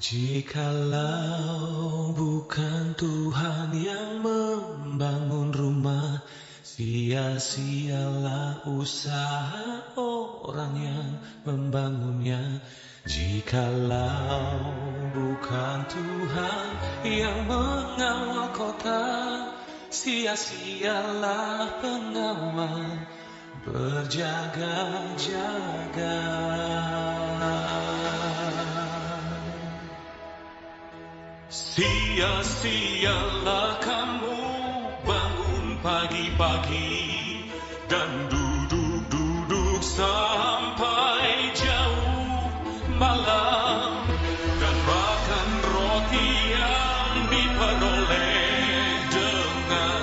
Jikalau bukan Tuhan yang membangun rumah, sia-sialah usaha orang yang membangunnya. Jikalau bukan Tuhan yang mengawal kota, sia-sialah pengawal berjaga-jaga. Sia-sialah kamu bangun pagi-pagi dan duduk-duduk sampai jauh malam, dan makan roti yang diperoleh dengan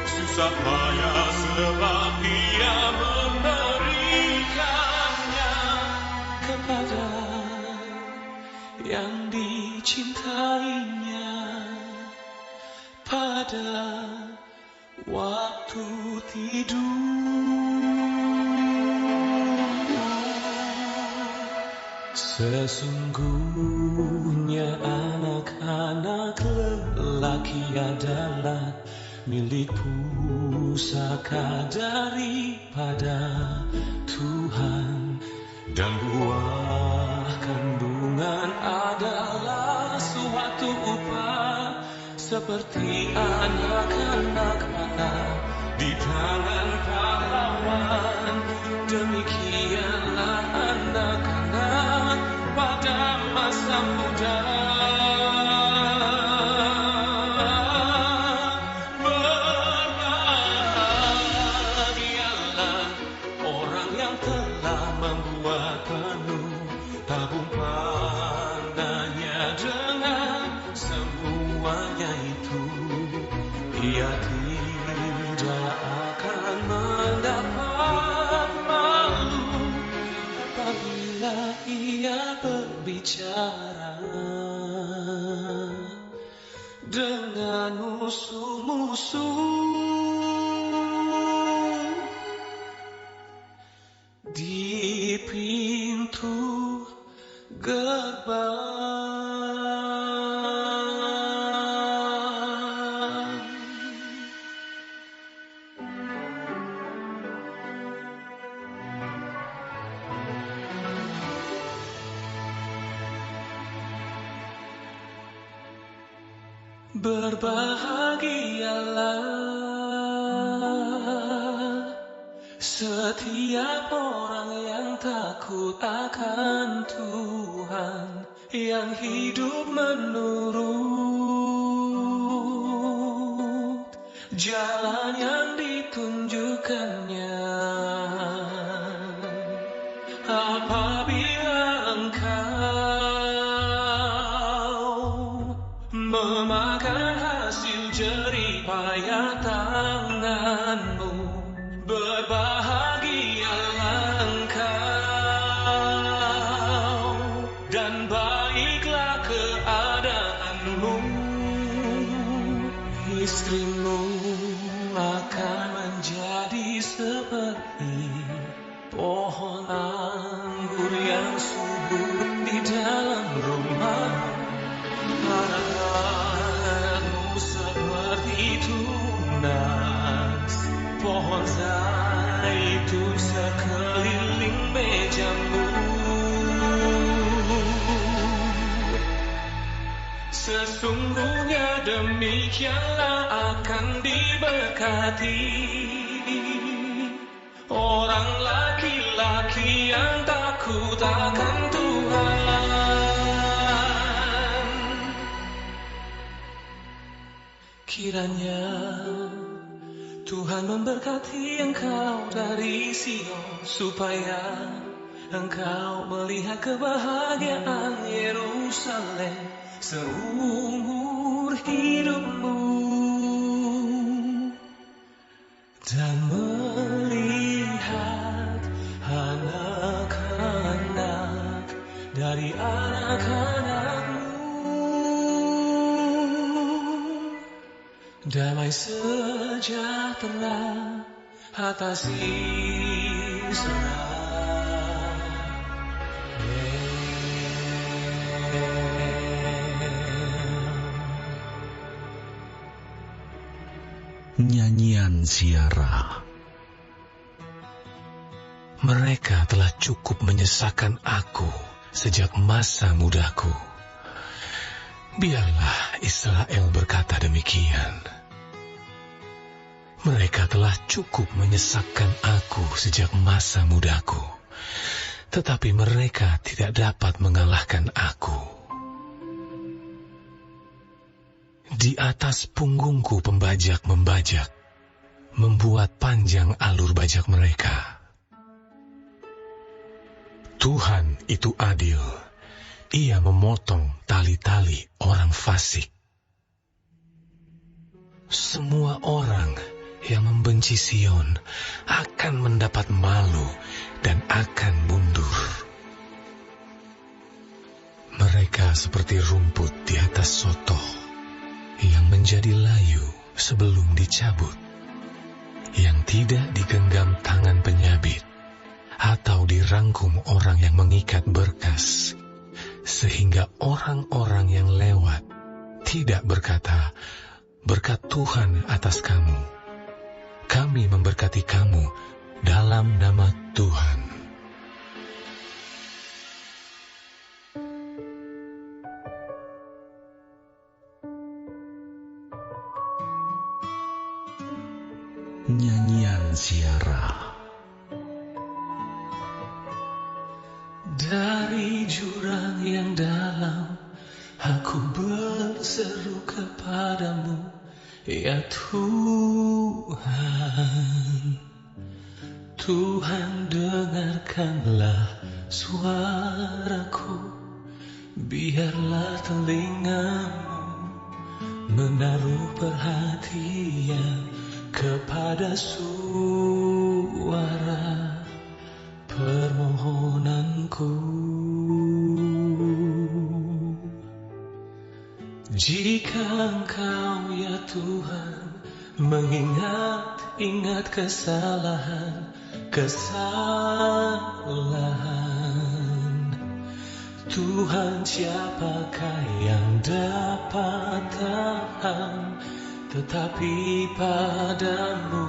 susah payah, sebab Dia memberikannya kepada yang dicintainya pada waktu tidur. Sesungguhnya anak-anak lelaki adalah milik pusaka daripada Tuhan, dan buah kandungan adalah suatu upah, seperti anak-anak panah di tangan pahlawan. Demikianlah anak-anak pada masa muda. Berbahagialah orang yang telah membuat penuh tabung panahnya dengan semuanya itu. Ia tidak akan mendapat malu apabila ia berbicara dengan musuh-musuh di pintu gerbang. Berbahagialah setiap orang yang takut akan Tuhan, yang hidup menurut jalan yang ditunjukkannya. Apabila engkau memakan hasil jerih payah tanganmu, berbahagialah engkau, dan baiklah keadaanmu. Istrimu akan menjadi seperti pohon anggur yang subur di dalam rumah. Anak-anakmu seperti tunas pohon zaitun sekeliling mejamu. Sesungguhnya demikianlah akan diberkati orang laki-laki yang takut akan Tuhan. Kiranya Tuhan memberkati engkau dari Sion, supaya engkau melihat kebahagiaan Yerusalem seumur hidupmu, dan melihat anak-anak dari anak-anakmu. Damai sejahtera atas Israel. Nyanyian Ziarah. Mereka telah cukup menyesakan aku sejak masa mudaku. Biarlah Israel berkata demikian. Mereka telah cukup menyesakkan aku sejak masa mudaku, tetapi mereka tidak dapat mengalahkan aku. Di atas punggungku pembajak membajak, membuat panjang alur bajak mereka. Tuhan itu adil, Ia memotong tali-tali orang fasik. Semua orang yang membenci Sion akan mendapat malu dan akan mundur. Mereka seperti rumput di atas sotoh yang menjadi layu sebelum dicabut, yang tidak digenggam tangan penyabit atau dirangkum orang yang mengikat berkas, sehingga orang-orang yang lewat tidak berkata, "Berkat Tuhan atas kamu. Kami memberkati kamu dalam nama Tuhan." Nyanyian Ziarah. Dari jurang yang dalam, aku berseru kepadamu, ya Tuhan. Tuhan, dengarkanlah suaraku, biarlah telingamu menaruh perhatian kepada suara permohonanku. Jika Engkau ya Tuhan mengingat-ingat kesalahan, Tuhan, siapakah yang dapat tahan? Tetapi padamu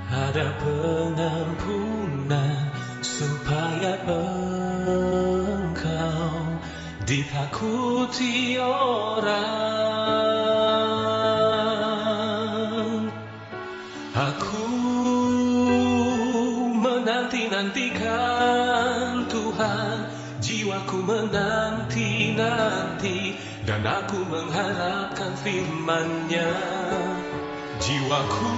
ada pengampunan, supaya Engkau ditakuti orang. Aku menanti-nantikan Tuhan, jiwaku menanti-nanti, dan aku mengharapkan firman-Nya. Jiwaku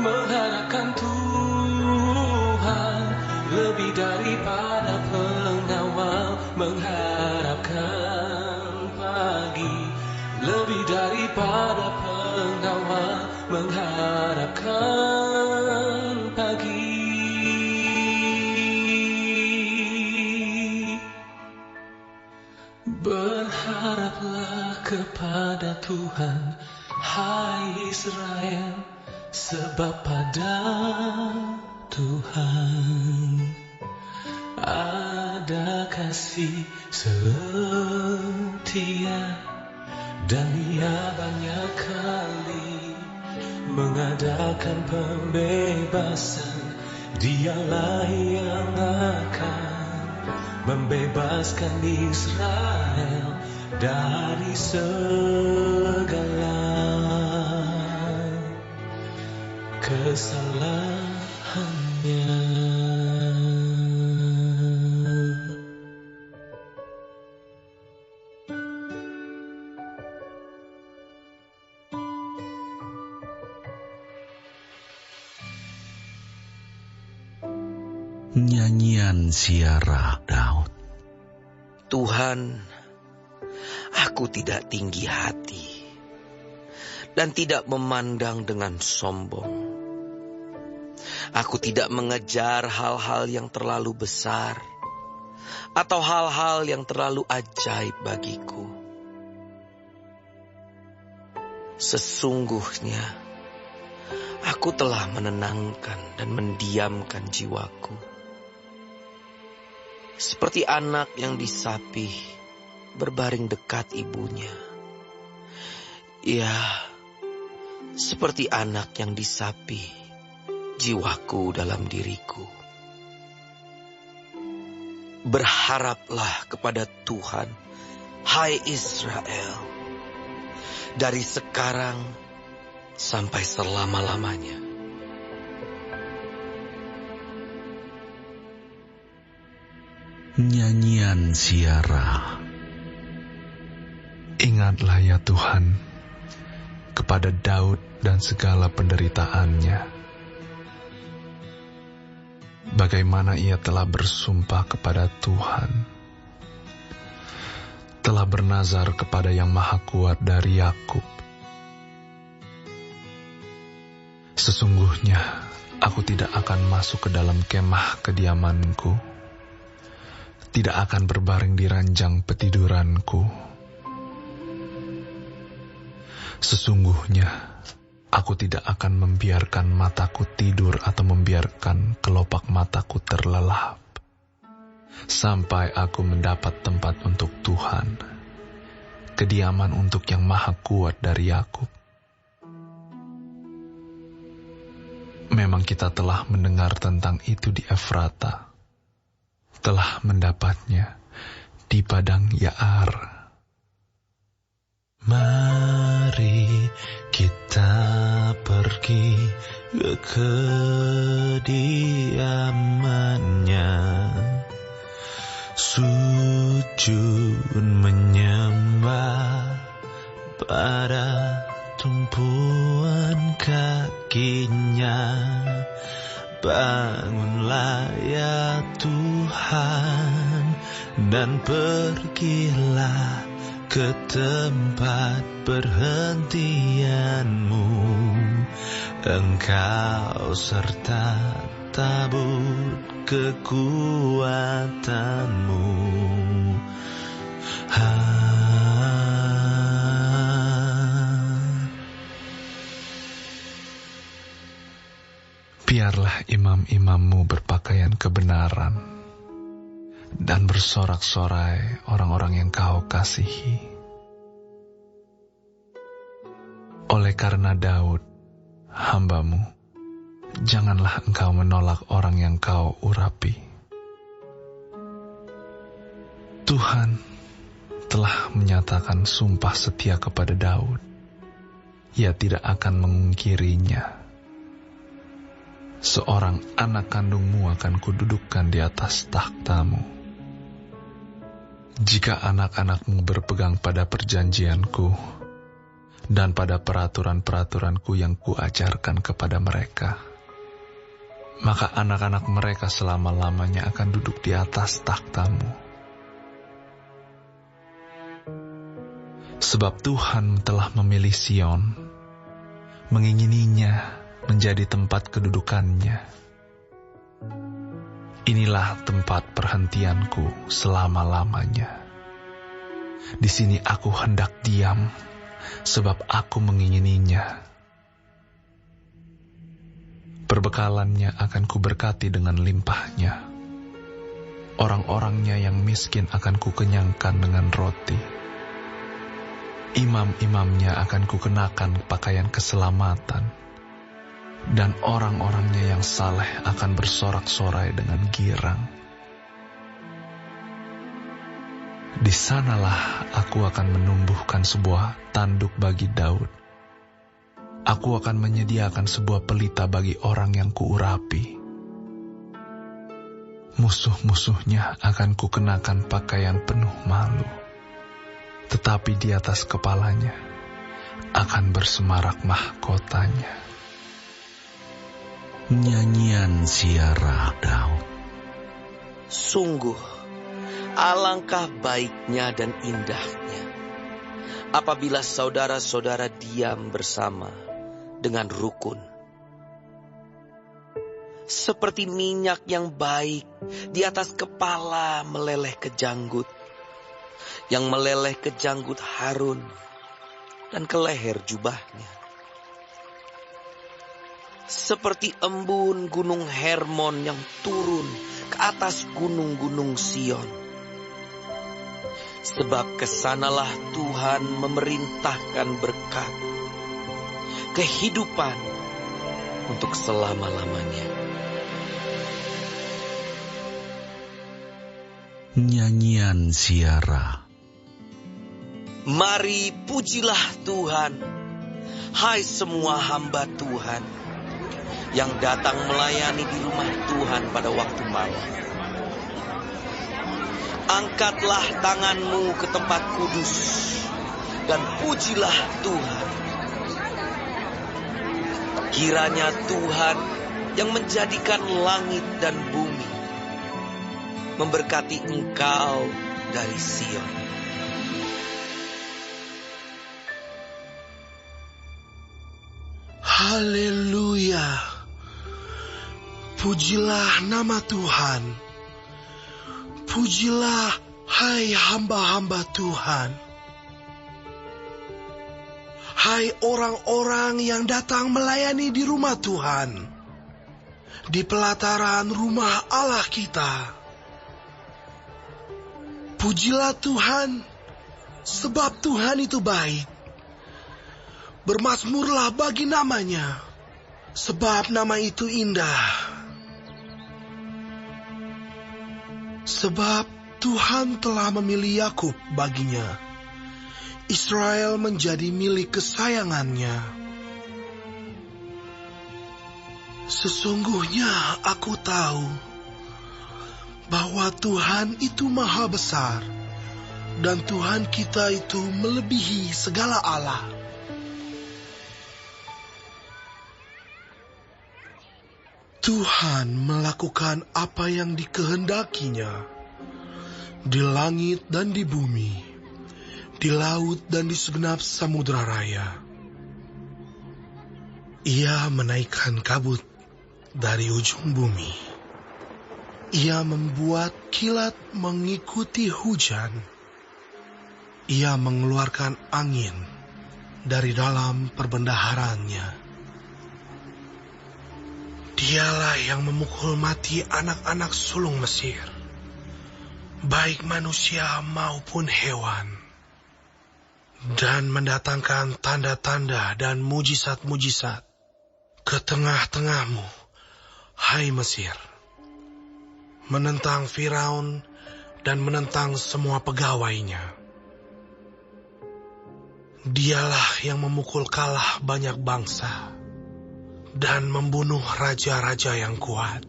mengharapkan Tuhan, lebih daripada pengawal mengharapkan pagi, lebih daripada pengawal mengharapkan pagi. Berharaplah kepada Tuhan, hai Israel, sebab pada Tuhan ada kasih setia, dan Ia banyak kali mengadakan pembebasan. Dialah yang akan membebaskan Israel dari segala kesalahannya. Nyanyian Ziarah Daud. Tuhan, aku tidak tinggi hati dan tidak memandang dengan sombong. Aku tidak mengejar hal-hal yang terlalu besar atau hal-hal yang terlalu ajaib bagiku. Sesungguhnya aku telah menenangkan dan mendiamkan jiwaku, seperti anak yang disapih berbaring dekat ibunya. Ya, seperti anak yang disapi jiwaku dalam diriku. Berharaplah kepada Tuhan, hai Israel, dari sekarang sampai selama-lamanya. Nyanyian Ziarah. Ingatlah ya Tuhan, kepada Daud dan segala penderitaannya. Bagaimana ia telah bersumpah kepada Tuhan, telah bernazar kepada Yang Maha Kuat dari Yakub. Sesungguhnya aku tidak akan masuk ke dalam kemah kediamanku, tidak akan berbaring di ranjang petiduranku. Sesungguhnya aku tidak akan membiarkan mataku tidur atau membiarkan kelopak mataku terlelap, sampai aku mendapat tempat untuk Tuhan, kediaman untuk Yang Maha Kuat dari Yakub. Memang kita telah mendengar tentang itu di Efrata, telah mendapatnya di padang Yaar. Mari kita pergi ke kediamannya, sujud menyembah pada tumpuan kakinya. Bangunlah ya Tuhan, dan pergilah ke tempat perhentianmu. Engkau serta tabut kekuatanmu. Biarlah imam-imammu berpakaian kebenaran dan bersorak-sorai orang-orang yang kau kasihi. Oleh karena Daud, hambamu, janganlah engkau menolak orang yang kau urapi. Tuhan telah menyatakan sumpah setia kepada Daud. Ia tidak akan mengungkirinya. Seorang anak kandungmu akan kududukkan di atas takhtamu. Jika anak-anakmu berpegang pada perjanjianku dan pada peraturan-peraturanku yang kuajarkan kepada mereka, maka anak-anak mereka selama-lamanya akan duduk di atas takhtamu. Sebab Tuhan telah memilih Sion, mengingininya menjadi tempat kedudukannya. Inilah tempat perhentianku selama-lamanya. Di sini aku hendak diam, sebab aku mengingininya. Perbekalannya akan kuberkati dengan limpahnya. Orang-orangnya yang miskin akan kukenyangkan dengan roti. Imam-imamnya akan kukenakan pakaian keselamatan, dan orang-orangnya yang saleh akan bersorak-sorai dengan girang. Di sanalah aku akan menumbuhkan sebuah tanduk bagi Daud. Aku akan menyediakan sebuah pelita bagi orang yang kuurapi. Musuh-musuhnya akan kukenakan pakaian penuh malu, tetapi di atas kepalanya akan bersemarak mahkotanya. Nyanyian Ziarah Daud. Sungguh, alangkah baiknya dan indahnya apabila saudara-saudara diam bersama dengan rukun. Seperti minyak yang baik di atas kepala meleleh ke janggut, yang meleleh ke janggut Harun dan ke leher jubahnya. Seperti embun gunung Hermon yang turun ke atas gunung-gunung Sion. Sebab kesanalah Tuhan memerintahkan berkat. kehidupan untuk selama-lamanya. Nyanyian Ziarah. Mari pujilah Tuhan, hai semua hamba Tuhan yang datang melayani di rumah Tuhan pada waktu malam. Angkatlah tanganmu ke tempat kudus dan pujilah Tuhan. Kiranya Tuhan yang menjadikan langit dan bumi memberkati engkau dari Sion. Haleluya. Pujilah nama Tuhan. Pujilah hai hamba-hamba Tuhan. Hai orang-orang yang datang melayani di rumah Tuhan, di pelataran rumah Allah kita. Pujilah Tuhan, sebab Tuhan itu baik. Bermazmurlah bagi namanya, sebab nama itu indah. Sebab Tuhan telah memilih Yakub baginya, Israel menjadi milik kesayangannya. Sesungguhnya aku tahu bahwa Tuhan itu maha besar, dan Tuhan kita itu melebihi segala Allah. Tuhan melakukan apa yang dikehendakinya di langit dan di bumi, di laut dan di segenap samudera raya. Ia menaikkan kabut dari ujung bumi. Ia membuat kilat mengikuti hujan. Ia mengeluarkan angin dari dalam perbendaharanya. Dialah yang memukul mati anak-anak sulung Mesir, baik manusia maupun hewan, dan mendatangkan tanda-tanda dan mujizat-mujizat ke tengah-tengahmu, hai Mesir, menentang Firaun dan menentang semua pegawainya. Dialah yang memukul kalah banyak bangsa dan membunuh raja-raja yang kuat.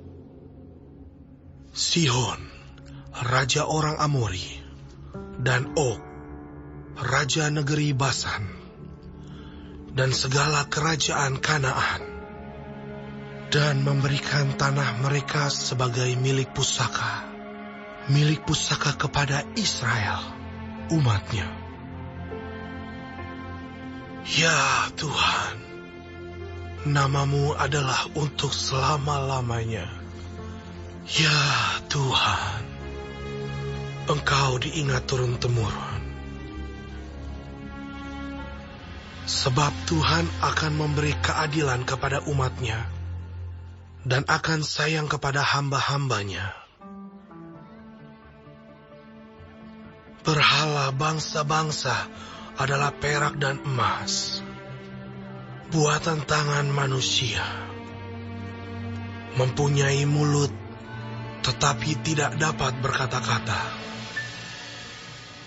Sihon, raja orang Amori, dan Og, raja negeri Basan, dan segala kerajaan Kanaan, dan memberikan tanah mereka sebagai milik pusaka kepada Israel, umatnya. Ya Tuhan, namamu adalah untuk selama-lamanya. Ya Tuhan, Engkau diingat turun-temurun. Sebab Tuhan akan memberi keadilan kepada umatnya dan akan sayang kepada hamba-hambanya. Berhala bangsa-bangsa adalah perak dan emas, buatan tangan manusia. Mempunyai mulut, tetapi tidak dapat berkata-kata.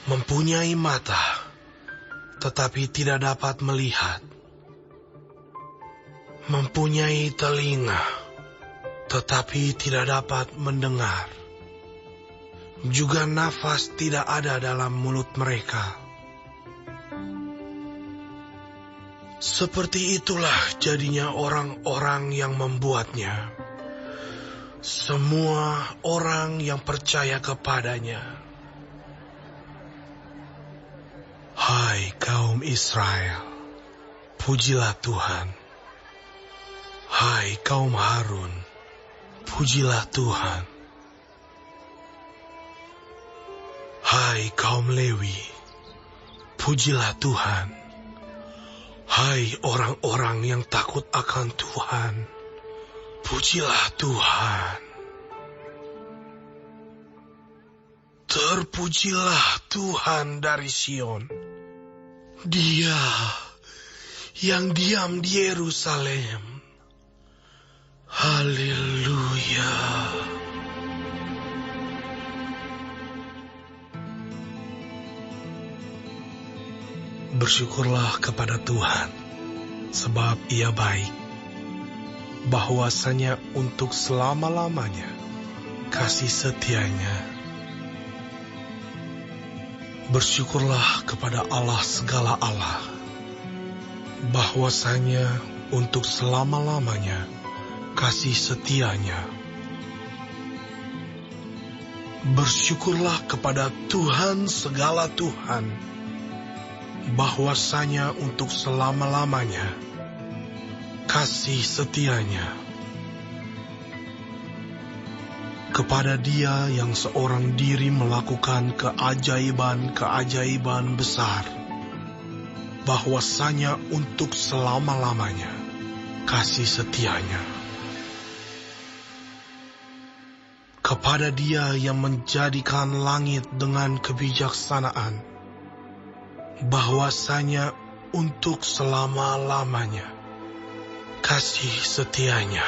Mempunyai mata, tetapi tidak dapat melihat. Mempunyai telinga, tetapi tidak dapat mendengar. Juga nafas tidak ada dalam mulut mereka. Seperti itulah jadinya orang-orang yang membuatnya, semua orang yang percaya kepadanya. Hai kaum Israel, pujilah Tuhan. Hai kaum Harun, pujilah Tuhan. Hai kaum Lewi, pujilah Tuhan. Hai orang-orang yang takut akan Tuhan, pujilah Tuhan. Terpujilah Tuhan dari Sion. Dia yang diam di Yerusalem. Haleluya. Bersyukurlah kepada Tuhan, sebab Ia baik, bahwasanya untuk selama-lamanya kasih setianya. Bersyukurlah kepada Allah segala Allah, bahwasanya untuk selama-lamanya kasih setianya. Bersyukurlah kepada Tuhan segala Tuhan, bahwasanya untuk selama-lamanya kasih setianya. Kepada Dia yang seorang diri melakukan keajaiban-keajaiban besar, bahwasanya untuk selama-lamanya kasih setianya. Kepada Dia yang menjadikan langit dengan kebijaksanaan, bahwasanya untuk selama-lamanya kasih setianya.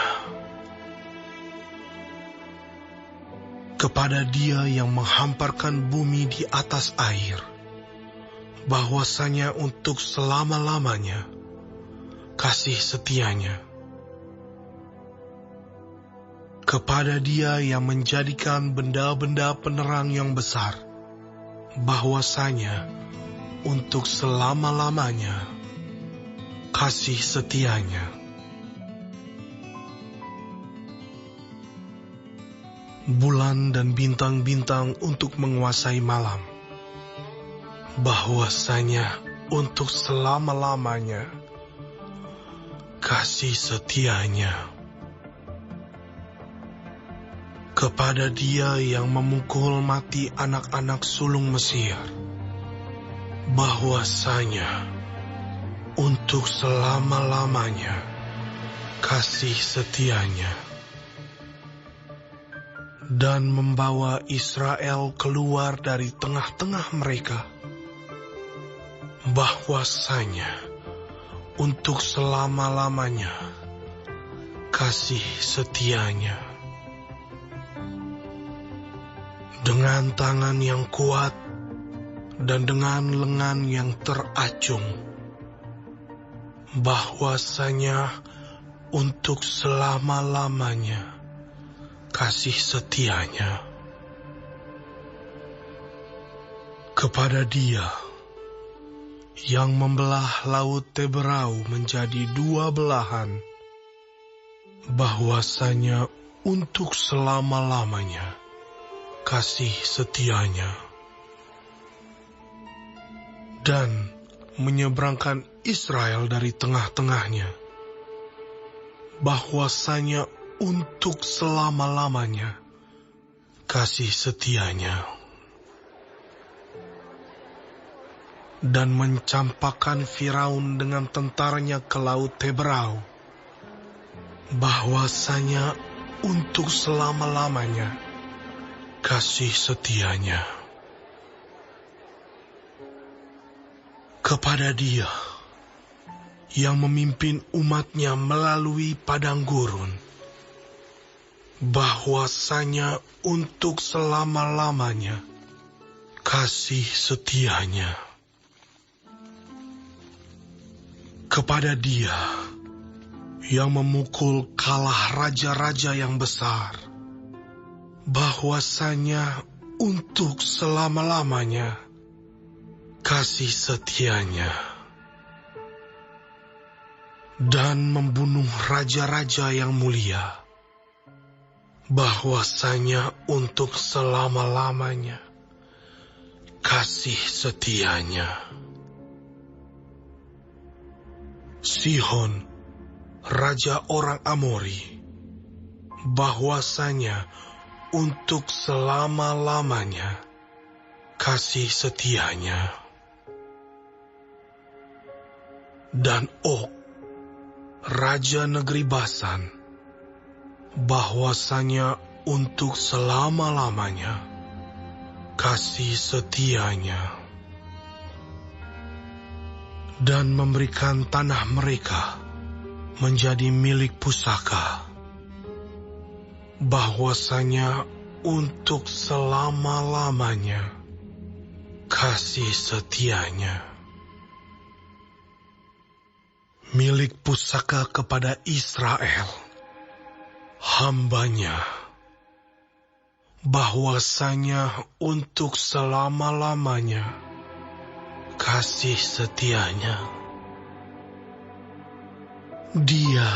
Kepada Dia yang menghamparkan bumi di atas air, bahwasanya untuk selama-lamanya kasih setianya. Kepada Dia yang menjadikan benda-benda penerang yang besar, bahwasanya untuk selama-lamanya kasih setianya. Bulan dan bintang-bintang untuk menguasai malam, bahwasanya untuk selama-lamanya kasih setianya. Kepada Dia yang memukul mati anak-anak sulung Mesir, bahwasanya untuk selama-lamanya kasih setianya, dan membawa Israel keluar dari tengah-tengah mereka, bahwasanya untuk selama-lamanya kasih setianya. Dengan tangan yang kuat dan dengan lengan yang teracung, bahwasanya untuk selama-lamanya kasih setianya. Kepada Dia yang membelah laut Teberau menjadi dua belahan, bahwasanya untuk selama-lamanya kasih setianya, dan menyeberangkan Israel dari tengah-tengahnya, bahwasanya untuk selama-lamanya kasih setianya, dan mencampakkan Firaun dengan tentaranya ke laut Teberau, bahwasanya untuk selama-lamanya kasih setianya. Kepada Dia yang memimpin umatnya melalui padang gurun, bahwasanya untuk selama-lamanya kasih setianya. Kepada Dia yang memukul kalah raja-raja yang besar, bahwasanya untuk selama-lamanya kasih setianya, dan membunuh raja-raja yang mulia, bahwasanya untuk selama-lamanya kasih setianya. Sihon, raja orang Amori, bahwasanya untuk selama-lamanya kasih setianya. Dan Og, raja negeri Basan, bahwasanya untuk selama-lamanya kasih setianya. dan memberikan tanah mereka menjadi milik pusaka, bahwasanya untuk selama-lamanya kasih setianya. Milik pusaka kepada Israel, hambanya, bahwasanya untuk selama-lamanya kasih setianya. Dia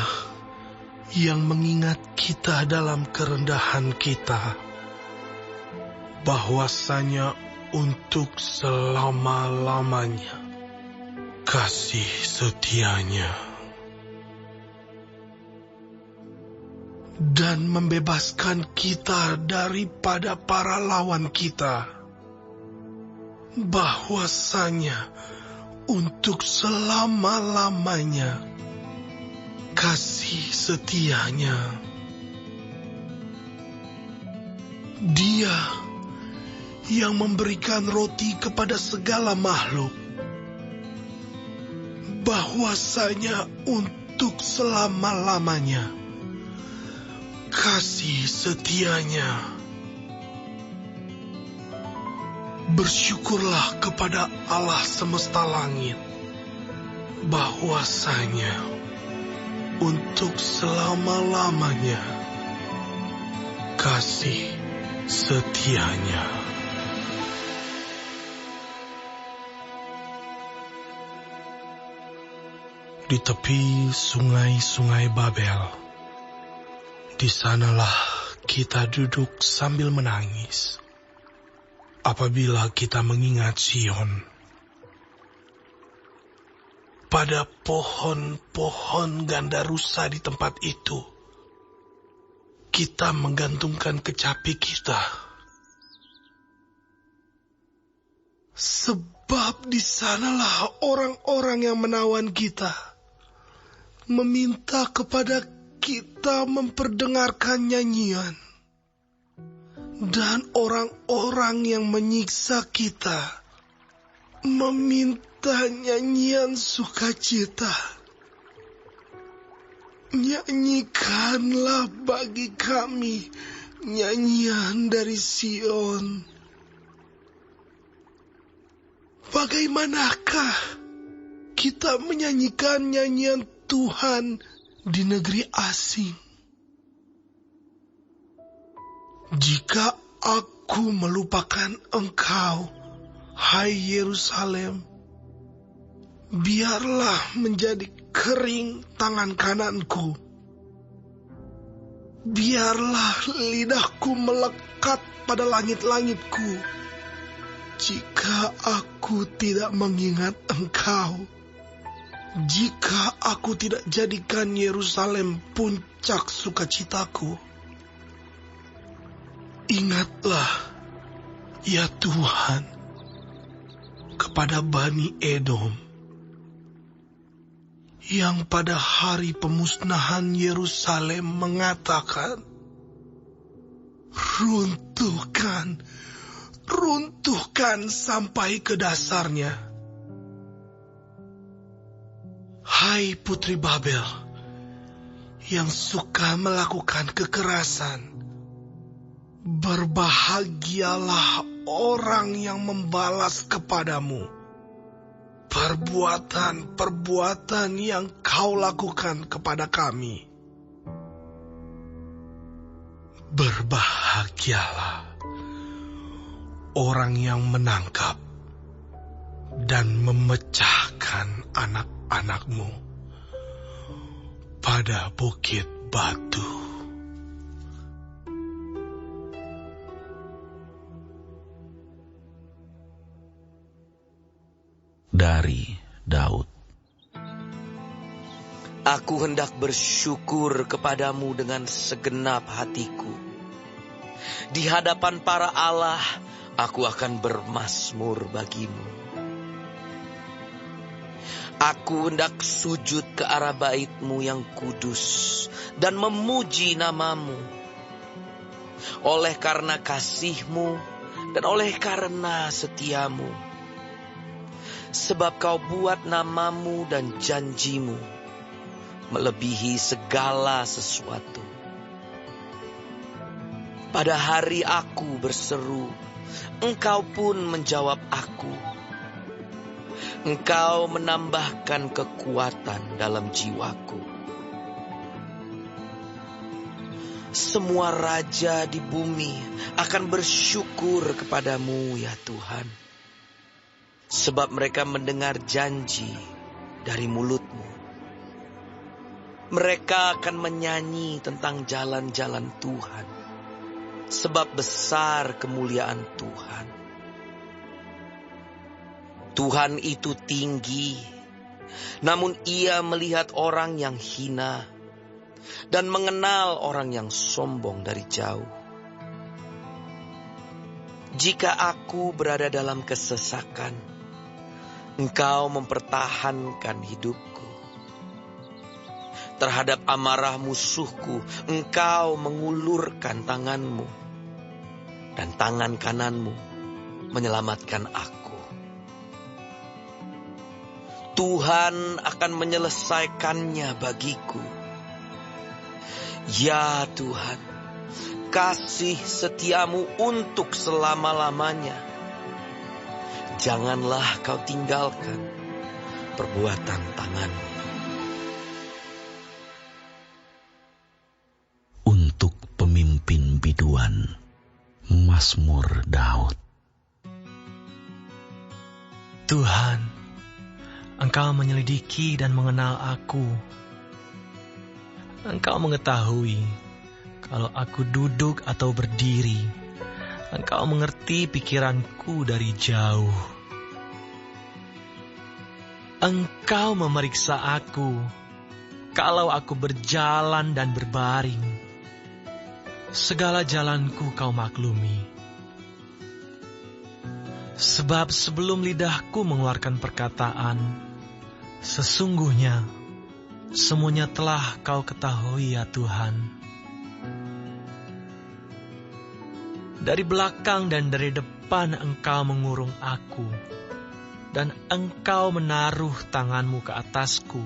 yang mengingat kita dalam kerendahan kita, bahwasanya untuk selama-lamanya kasih setianya, dan membebaskan kita daripada para lawan kita, bahwasanya untuk selama-lamanya kasih setianya. Dia yang memberikan roti kepada segala makhluk, bahwasanya untuk selama-lamanya kasih setianya. Bersyukurlah kepada Allah semesta langit, bahwasanya untuk selama-lamanya kasih setianya. Di tepi sungai-sungai Babel, di sanalah kita duduk sambil menangis apabila kita mengingat Sion. Pada pohon-pohon ganda rusa di tempat itu, kita menggantungkan kecapi kita. Sebab di sanalah orang-orang yang menawan kita meminta kepada kita memperdengarkan nyanyian, dan orang-orang yang menyiksa kita meminta nyanyian sukacita. Nyanyikanlah bagi kami nyanyian dari Sion. Bagaimanakah kita menyanyikan nyanyian Tuhan di negeri asing? Jika aku melupakan engkau, hai Yerusalem, biarlah menjadi kering tangan kananku. Biarlah lidahku melekat pada langit-langitku, jika aku tidak mengingat engkau. Jika aku tidak jadikan Yerusalem puncak sukacitaku. Ingatlah, ya Tuhan, kepada Bani Edom, yang pada hari pemusnahan Yerusalem mengatakan, runtuhkan, runtuhkan sampai ke dasarnya. Hai putri Babel, yang suka melakukan kekerasan, berbahagialah orang yang membalas kepadamu perbuatan-perbuatan yang kau lakukan kepada kami. Berbahagialah orang yang menangkap dan memecahkan anak-anakmu pada bukit batu. Dari Daud. Aku hendak bersyukur kepadamu dengan segenap hatiku. Di hadapan para Allah, aku akan bermazmur bagimu. Aku hendak sujud ke arah bait-Mu yang kudus dan memuji namamu. Oleh karena kasih-Mu dan oleh karena setia-Mu. Sebab kau buat namamu dan janjimu melebihi segala sesuatu. Pada hari aku berseru, Engkau pun menjawab aku. Engkau menambahkan kekuatan dalam jiwaku. Semua raja di bumi akan bersyukur kepadamu, ya Tuhan. Sebab mereka mendengar janji dari mulutmu. Mereka akan menyanyi tentang jalan-jalan Tuhan. Sebab besar kemuliaan Tuhan. Tuhan itu tinggi, namun Ia melihat orang yang hina dan mengenal orang yang sombong dari jauh. Jika aku berada dalam kesesakan, Engkau mempertahankan hidupku. Terhadap amarah musuhku, Engkau mengulurkan tanganmu, dan tangan kananmu menyelamatkan aku. Tuhan akan menyelesaikannya bagiku. Ya Tuhan, kasih setiamu untuk selama-lamanya. Janganlah kau tinggalkan perbuatan tanganmu. Untuk pemimpin biduan, Mazmur Daud. Tuhan, Engkau menyelidiki dan mengenal aku. Engkau mengetahui kalau aku duduk atau berdiri. Engkau mengerti pikiranku dari jauh. Engkau memeriksa aku kalau aku berjalan dan berbaring. Segala jalanku kau maklumi. Sebab sebelum lidahku mengeluarkan perkataan, sesungguhnya semuanya telah kau ketahui, ya Tuhan. Dari belakang dan dari depan Engkau mengurung aku, dan Engkau menaruh tanganmu ke atasku.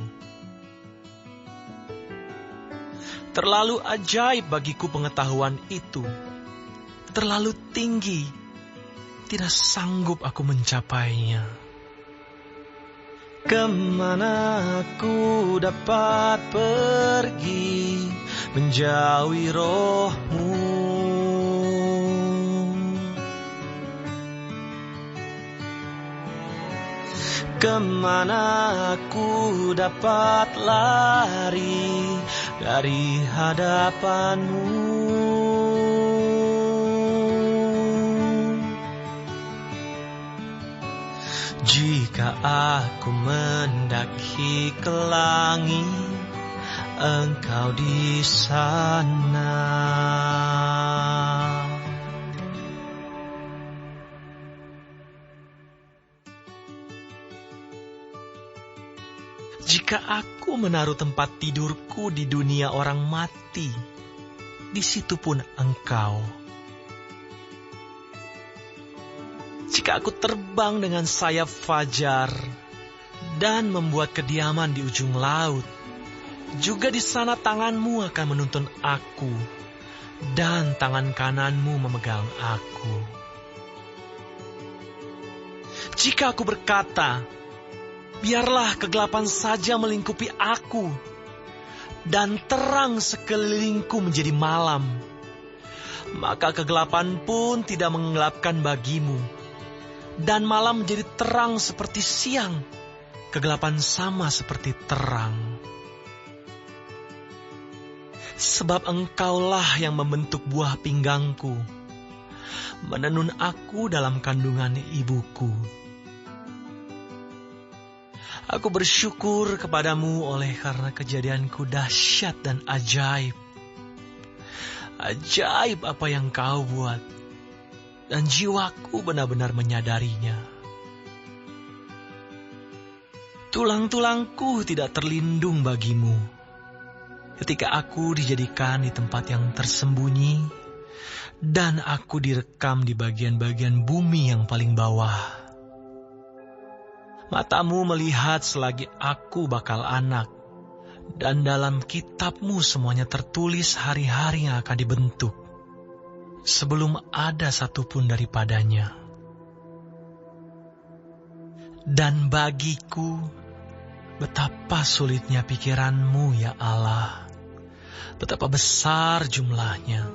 Terlalu ajaib bagiku pengetahuan itu, terlalu tinggi, tidak sanggup aku mencapainya. Kemana aku dapat pergi menjauhi roh-Mu? Kemana aku dapat lari dari hadapan-Mu? Jika aku mendaki ke langit, Engkau di sana. Jika aku menaruh tempat tidurku di dunia orang mati, di situ pun Engkau. Jika aku terbang dengan sayap fajar dan membuat kediaman di ujung laut, juga di sana tangan-Mu akan menuntun aku, dan tangan kanan-Mu memegang aku. Jika aku berkata, biarlah kegelapan saja melingkupi aku, dan terang sekelilingku menjadi malam, maka kegelapan pun tidak menggelapkan bagi-Mu, dan malam menjadi terang seperti siang, kegelapan sama seperti terang. Sebab Engkaulah yang membentuk buah pinggangku, menenun aku dalam kandungan ibuku. Aku bersyukur kepadamu oleh karena kejadianku dahsyat dan ajaib. Ajaib apa yang Kau buat, dan jiwaku benar-benar menyadarinya. Tulang-tulangku tidak terlindung bagi-Mu. Ketika aku dijadikan di tempat yang tersembunyi, dan aku direkam di bagian-bagian bumi yang paling bawah. Matamu melihat selagi aku bakal anak, dan dalam kitab-Mu semuanya tertulis hari-hari yang akan dibentuk, sebelum ada satupun daripadanya. Dan bagiku, betapa sulitnya pikiran-Mu ya Allah, betapa besar jumlahnya.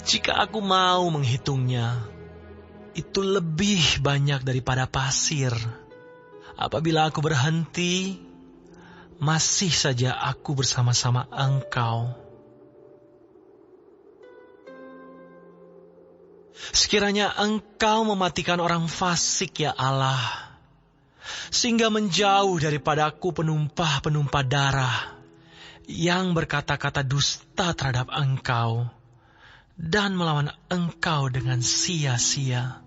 Jika aku mau menghitungnya, itu lebih banyak daripada pasir. Apabila aku berhenti, masih saja aku bersama-sama Engkau. Sekiranya Engkau mematikan orang fasik ya Allah, sehingga menjauh daripada aku penumpah-penumpah darah yang berkata-kata dusta terhadap Engkau dan melawan Engkau dengan sia-sia.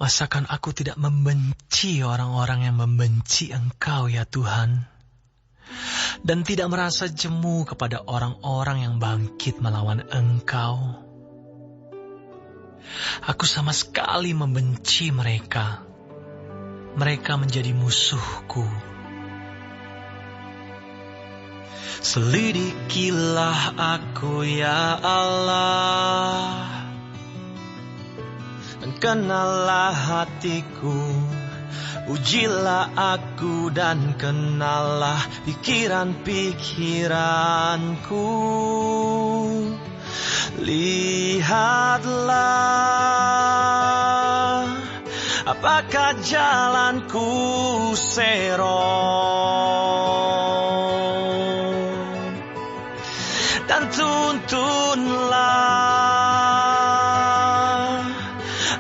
Masakan aku tidak membenci orang-orang yang membenci Engkau ya Tuhan, dan tidak merasa jemu kepada orang-orang yang bangkit melawan Engkau. Aku sama sekali membenci mereka. Mereka menjadi musuhku. Selidikilah aku ya Allah, dan kenallah hatiku. Ujilah aku dan kenallah pikiran-pikiranku. Lihatlah apakah jalanku serong, dan tuntunlah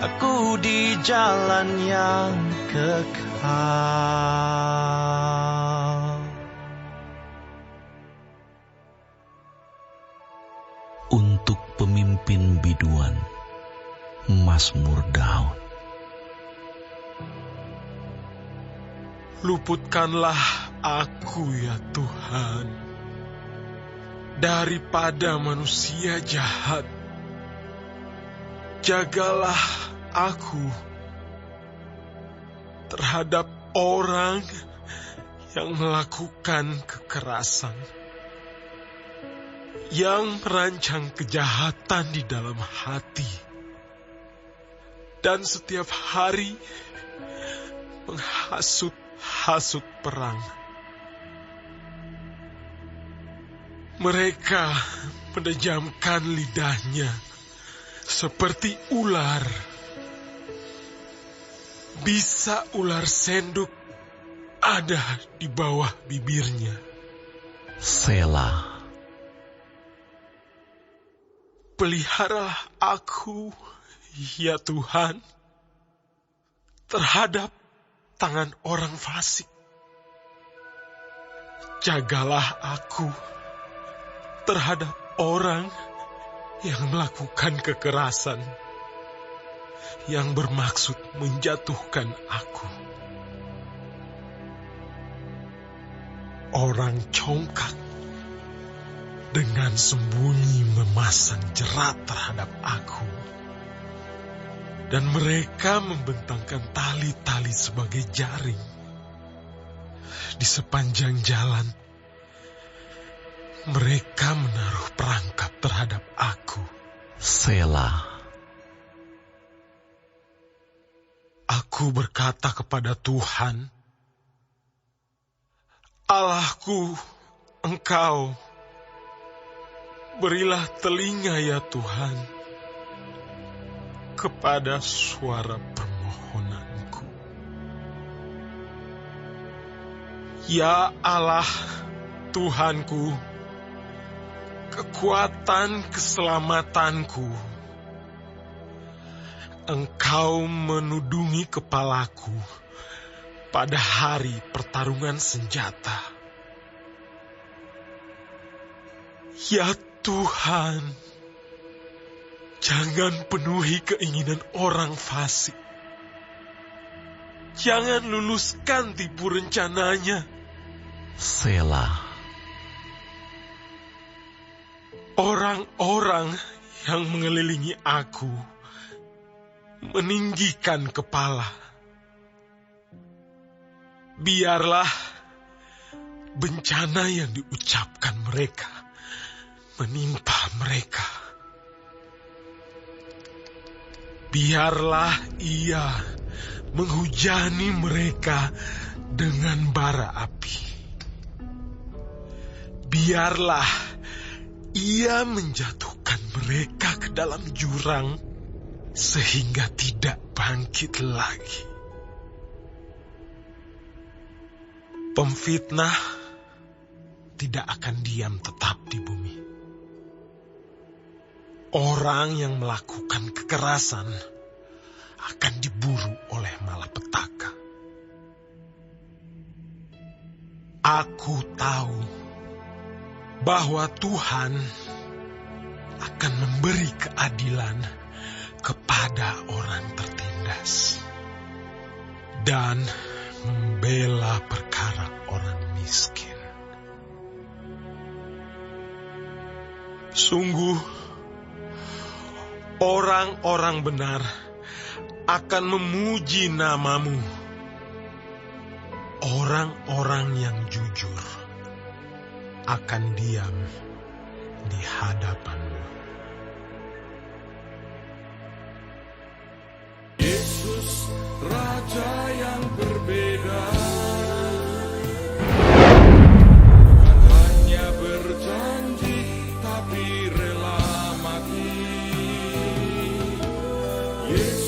aku di jalan yang kekal. Untuk pemimpin biduan, Mazmur Daud. Luputkanlah aku ya Tuhan daripada manusia jahat. Jagalah aku terhadap orang yang melakukan kekerasan, yang merancang kejahatan di dalam hati, dan setiap hari menghasut perang. Mereka menejamkan lidahnya seperti ular. Bisa ular senduk ada di bawah bibirnya. Selah. Peliharalah aku, ya Tuhan, terhadap tangan orang fasik. Jagalah aku terhadap orang yang melakukan kekerasan, yang bermaksud menjatuhkan aku. Orang congkak dengan sembunyi memasang jerat terhadap aku, dan mereka membentangkan tali-tali sebagai jaring di sepanjang jalan. Mereka menaruh perangkap terhadap aku. Selah. Aku berkata kepada Tuhan, Allahku, Engkau, berilah telinga ya Tuhan kepada suara permohonanku. Ya Allah, Tuhanku, kekuatan keselamatanku, Engkau menudungi kepalaku pada hari pertarungan senjata. Ya Tuhan, jangan penuhi keinginan orang fasik. Jangan luluskan tipu rencananya. Selah. Orang-orang yang mengelilingi aku meninggikan kepala. Biarlah bencana yang diucapkan mereka menimpa mereka. Biarlah ia menghujani mereka dengan bara api. Biarlah ia menjatuhkan mereka ke dalam jurang sehingga tidak bangkit lagi. Pemfitnah tidak akan diam tetap di bumi. Orang yang melakukan kekerasan akan diburu oleh malapetaka. Aku tahu bahwa Tuhan akan memberi keadilan kepada orang tertindas dan membela perkara orang miskin. Sungguh, orang-orang benar akan memuji namamu. Orang-orang yang jujur akan diam di hadapanmu. Yesus, Raja yang berbeda, bukan hanya berjanji tapi rela mati. Yesus